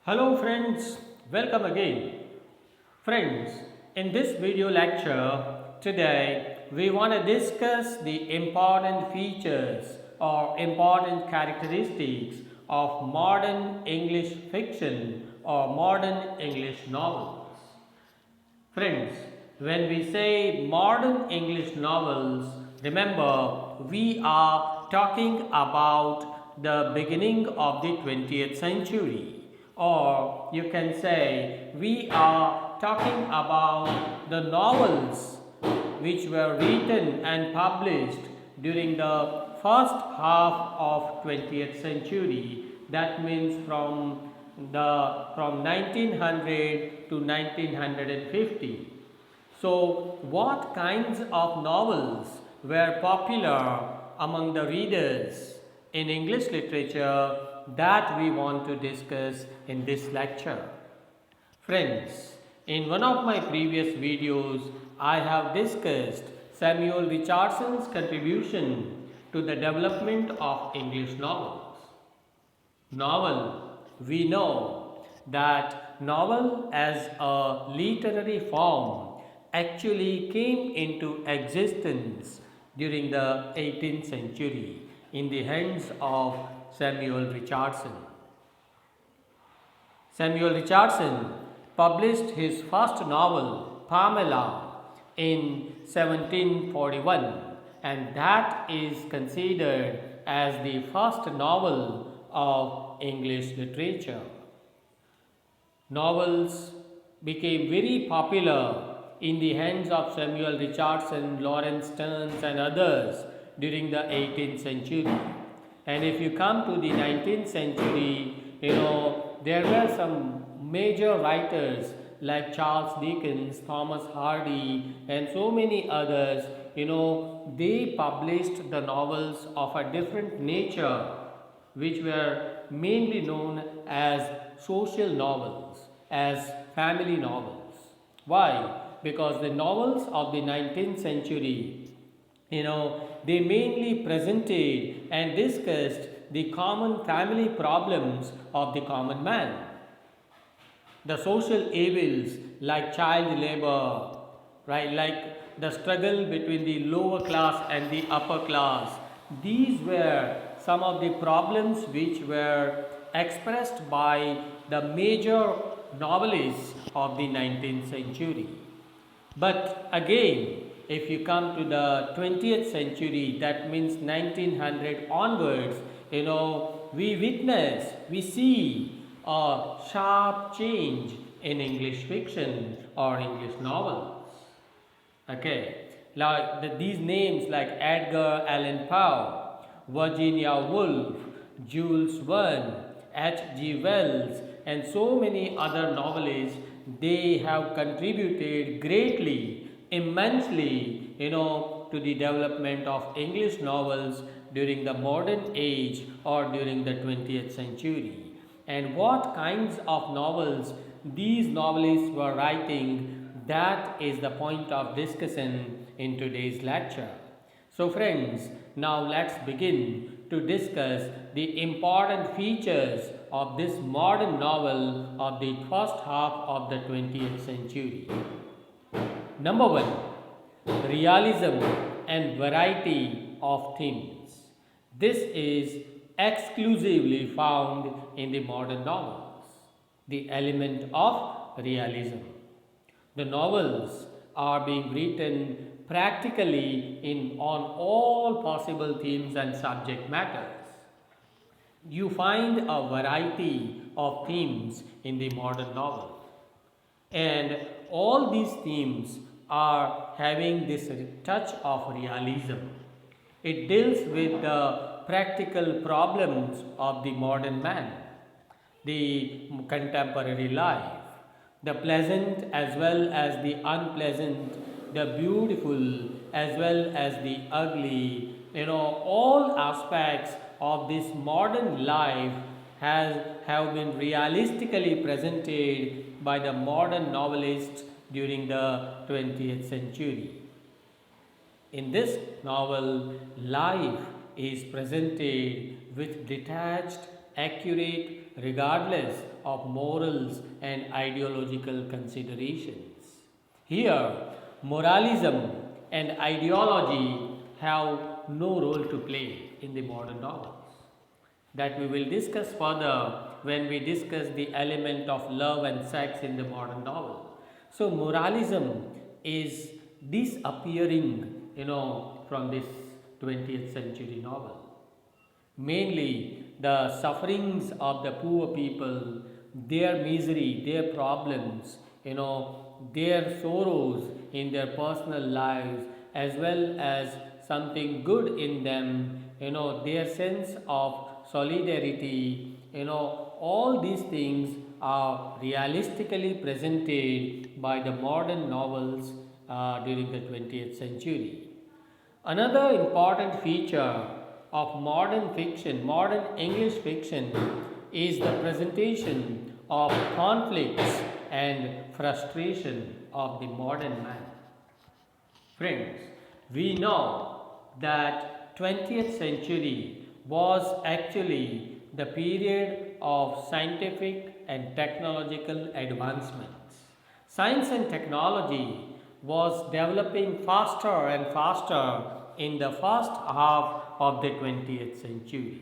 Hello friends, welcome again. Friends, in this video lecture today we want to discuss the important features or important characteristics of modern English fiction or modern English novels. Friends, when we say modern English novels, remember we are talking about the beginning of the 20th century, or you can say we are talking about the novels which were written and published during the first half of 20th century. That means from 1900 to 1950. So, what kinds of novels were popular among the readers in English literature that we want to discuss in this lecture? Friends, in one of my previous videos, I have discussed Samuel Richardson's contribution to the development of English novels. Novel, we know that novel as a literary form actually came into existence during the 18th century in the hands of Samuel Richardson. Samuel Richardson published his first novel, Pamela, in 1741, and that is considered as the first novel of English literature. Novels became very popular in the hands of Samuel Richardson, Lawrence Stearns, and others during the 18th century. And if you come to the 19th century, there were some major writers like Charles Dickens, Thomas Hardy, and so many others. They published the novels of a different nature, which were mainly known as social novels, as family novels. Why? Because the novels of the 19th century, they mainly presented and discussed the common family problems of the common man. The social evils like child labor, right, like the struggle between the lower class and the upper class. These were some of the problems which were expressed by the major novelists of the 19th century. But again, if you come to the 20th century, that means 1900 onwards, we see a sharp change in English fiction or English novels. Okay, like these names like Edgar Allan Poe, Virginia Woolf, Jules Verne, H.G. Wells, and so many other novelists, they have contributed greatly, immensely, to the development of English novels during the modern age or during the 20th century. And what kinds of novels these novelists were writing, that is the point of discussion in today's lecture. So friends, now let's begin to discuss the important features of this modern novel of the first half of the 20th century. Number one, realism and variety of themes. This is exclusively found in the modern novels. The element of realism. The novels are being written practically on all possible themes and subject matters. You find a variety of themes in the modern novel, and all these themes are having this touch of realism. It deals with the practical problems of the modern man, the contemporary life, the pleasant as well as the unpleasant, the beautiful as well as the ugly. All aspects of this modern life have been realistically presented by the modern novelists during the 20th century. In this novel, life is presented with detached accurate regardless of morals and ideological considerations. Here, moralism and ideology have no role to play in the modern novels. That we will discuss further when we discuss the element of love and sex in the modern novel. So, moralism is disappearing, from this 20th century novel. Mainly, the sufferings of the poor people, their misery, their problems, their sorrows in their personal lives, as well as something good in them, their sense of solidarity, all these things are realistically presented by the modern novels during the 20th century. Another important feature of modern fiction, modern English fiction, is the presentation of conflicts and frustration of the modern man. Friends, we know that 20th century was actually the period of scientific and technological advancements. Science and technology was developing faster and faster in the first half of the 20th century.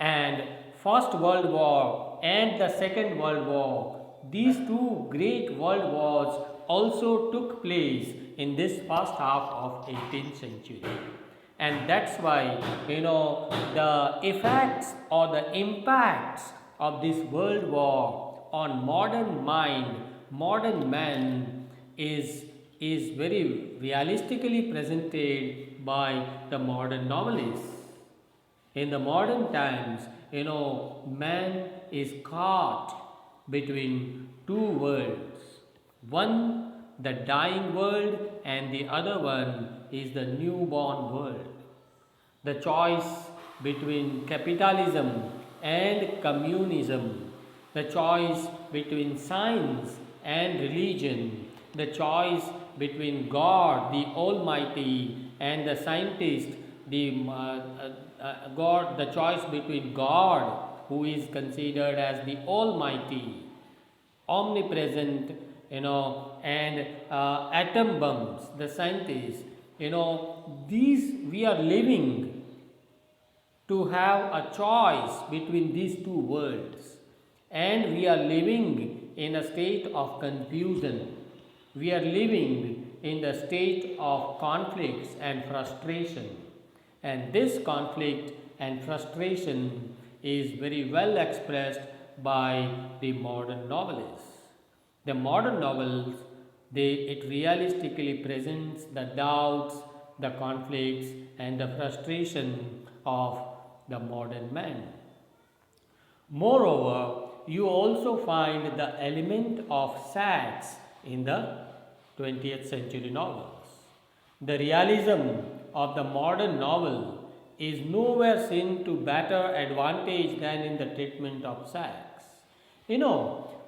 And First World War and the Second World War, these two great world wars also took place in this first half of 18th century. And that's why, the effects or the impacts of this world war on modern mind, modern man is very realistically presented by the modern novelists. In the modern times, man is caught between two worlds. One, the dying world, and the other one is the newborn world. The choice between capitalism and communism, the choice between science and religion, the choice between God, the Almighty, and the scientist, God, the choice between God, who is considered as the Almighty, omnipresent, and atom bombs, the scientists, these we are living to have a choice between these two worlds, and we are living in a state of confusion. We are living in the state of conflicts and frustration, and this conflict and frustration is very well expressed by the modern novelists. The modern novels, it realistically presents the doubts, the conflicts, and the frustration of the modern man. Moreover, you also find the element of sex in the 20th century novels. The realism of the modern novel is nowhere seen to better advantage than in the treatment of sex.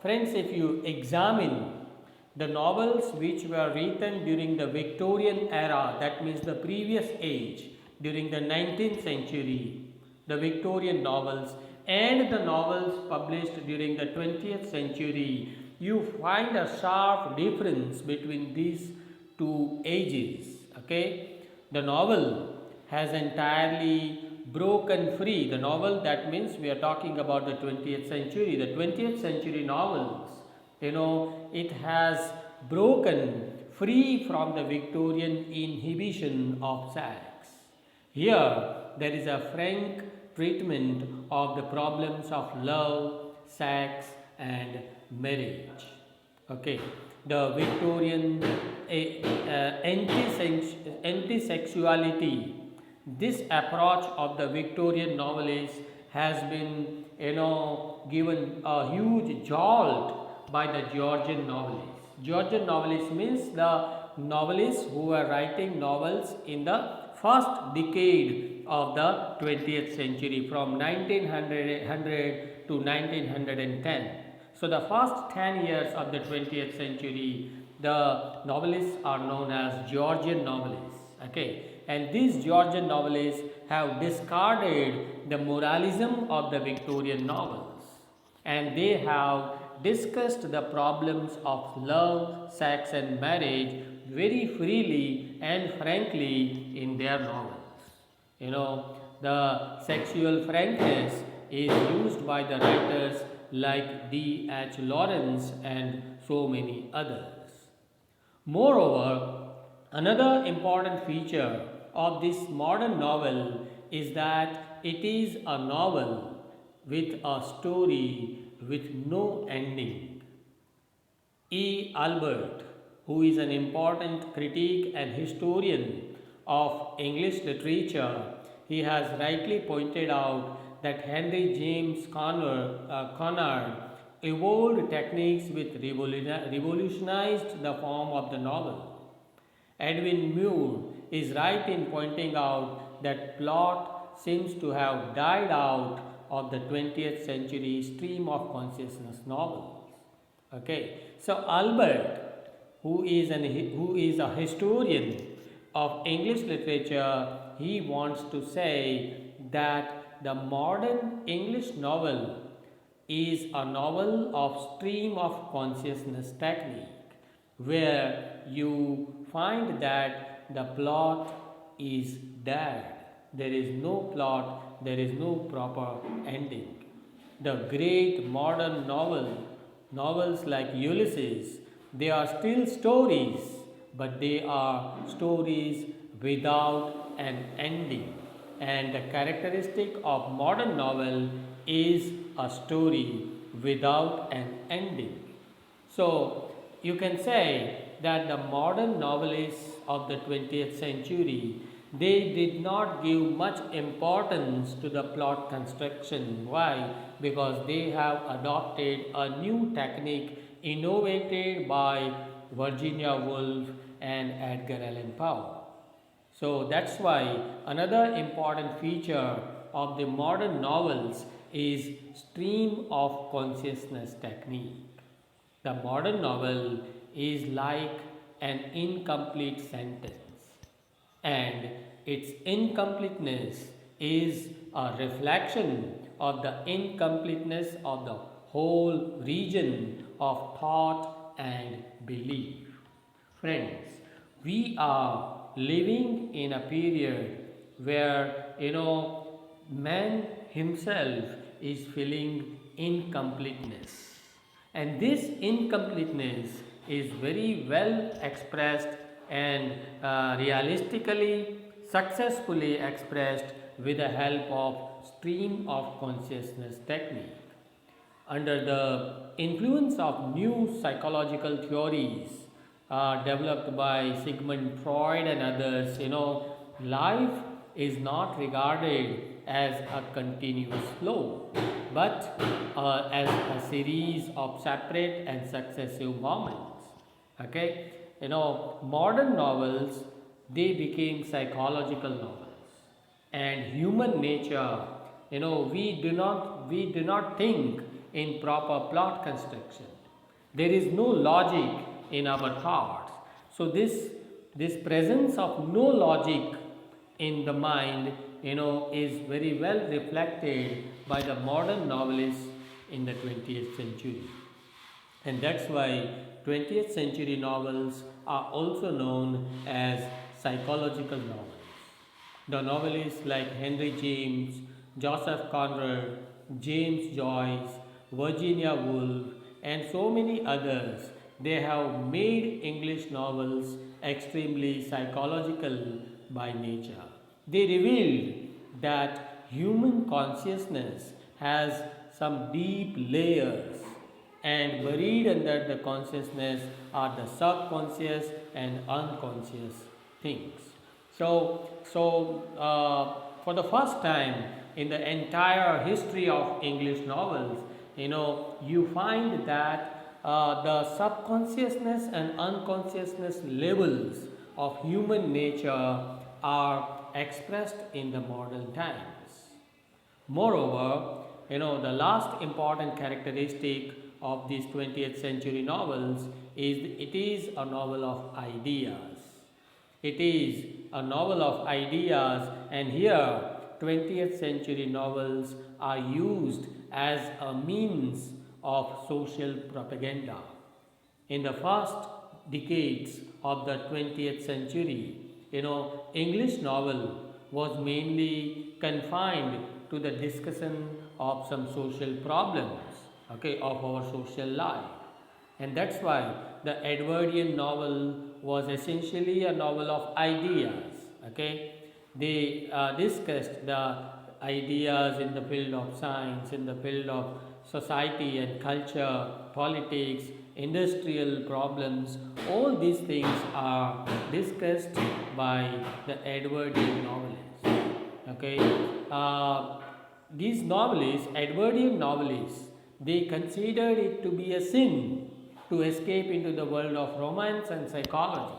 Friends, if you examine the novels which were written during the Victorian era, that means the previous age, during the 19th century, the Victorian novels, and the novels published during the 20th century, you find a sharp difference between these two ages. Okay, the novel has entirely broken free. The novel, that means we are talking about the 20th century. The 20th century novels, it has broken free from the Victorian inhibition of sex. Here, there is a frank treatment of the problems of love, sex, and marriage. Okay, the Victorian anti-sexuality, this approach of the Victorian novelists has been, given a huge jolt by the Georgian novelists. Georgian novelists means the novelists who were writing novels in the first decade of the 20th century, from 1900 to 1910. So the first 10 years of the 20th century, the novelists are known as Georgian novelists. Okay, and these Georgian novelists have discarded the moralism of the Victorian novels, and they have discussed the problems of love, sex, and marriage very freely and frankly in their novels. The sexual frankness is used by the writers like D.H. Lawrence and so many others. Moreover, another important feature of this modern novel is that it is a novel with a story with no ending. E. Albert, who is an important critic and historian of English literature, he has rightly pointed out that Henry James Conard evolved techniques which revolutionized the form of the novel. Edwin Muir is right in pointing out that plot seems to have died out of the 20th century stream of consciousness novels. Okay, so Albert, who is a historian of English literature, he wants to say that the modern English novel is a novel of stream of consciousness technique, where you find that the plot is dead. There is no plot, there is no proper ending. The great modern novels like Ulysses, they are still stories, but they are stories without an ending. And the characteristic of modern novel is a story without an ending. So you can say that the modern novelists of the 20th century, they did not give much importance to the plot construction. Why? Because they have adopted a new technique innovated by Virginia Woolf and Edgar Allan Poe. So that's why another important feature of the modern novels is stream of consciousness technique. The modern novel is like an incomplete sentence, and its incompleteness is a reflection of the incompleteness of the whole region of thought and belief. Friends, we are living in a period where man himself is feeling incompleteness, and this incompleteness is very well expressed and realistically successfully expressed with the help of stream of consciousness technique. Under the influence of new psychological theories developed by Sigmund Freud and others, life is not regarded as a continuous flow, but as a series of separate and successive moments. Okay, modern novels, they became psychological novels, and human nature. We do not think in proper plot construction. There is no logic in our thoughts. So this presence of no logic in the mind, is very well reflected by the modern novelists in the 20th century. And that's why 20th century novels are also known as psychological novels. The novelists like Henry James, Joseph Conrad, James Joyce, Virginia Woolf, and so many others, they have made English novels extremely psychological by nature. They revealed that human consciousness has some deep layers, and buried under the consciousness are the subconscious and unconscious things. For the first time in the entire history of English novels, you find that the subconsciousness and unconsciousness levels of human nature are expressed in the modern times. Moreover, the last important characteristic of these 20th century novels is it is a novel of ideas. It is a novel of ideas, and here 20th century novels are used as a means of social propaganda. In the first decades of the 20th century, English novel was mainly confined to the discussion of some social problems, okay, of our social life. And that's why the Edwardian novel was essentially a novel of ideas, okay. They discussed the ideas in the field of science, in the field of society and culture, politics, industrial problems. All these things are discussed by the Edwardian novelists. Okay, these novelists, Edwardian novelists, they considered it to be a sin to escape into the world of romance and psychology.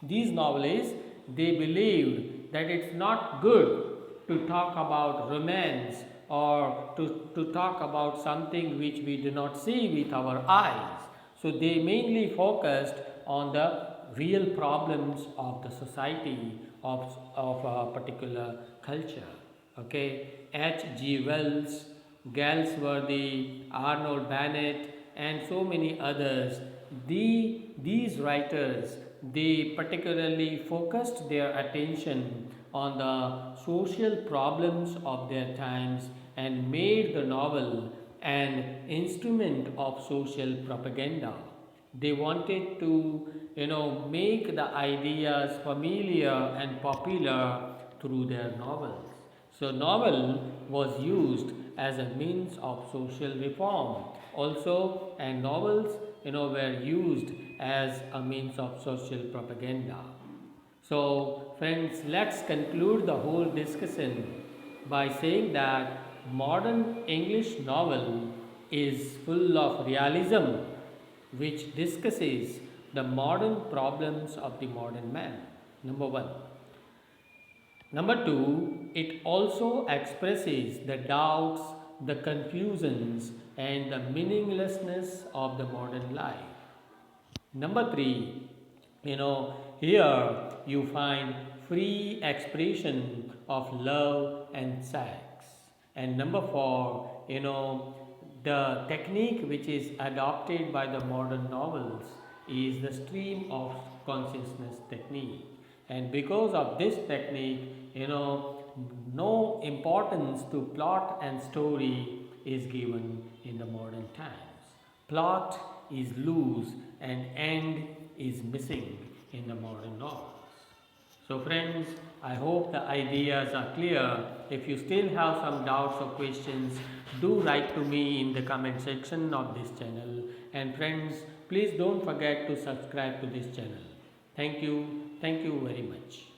These novelists, they believed that it's not good to talk about romance or to talk about something which we do not see with our eyes. So they mainly focused on the real problems of the society of a particular culture. Okay, H.G. Wells, Galsworthy, Arnold Bennett, and so many others. These writers, they particularly focused their attention on the social problems of their times and made the novel an instrument of social propaganda. They wanted to, make the ideas familiar and popular through their novels. So, novel was used as a means of social reform also, and novels, were used as a means of social propaganda. So, friends, let's conclude the whole discussion by saying that modern English novel is full of realism, which discusses the modern problems of the modern man. Number one. Number two, it also expresses the doubts, the confusions, and the meaninglessness of the modern life. Number three, here you find free expression of love and sex. And number four, the technique which is adopted by the modern novels is the stream of consciousness technique. And because of this technique, no importance to plot and story is given in the modern times. Plot is loose and end is missing in the modern novels. So friends, I hope the ideas are clear. If you still have some doubts or questions, do write to me in the comment section of this channel. And friends, please don't forget to subscribe to this channel. Thank you very much.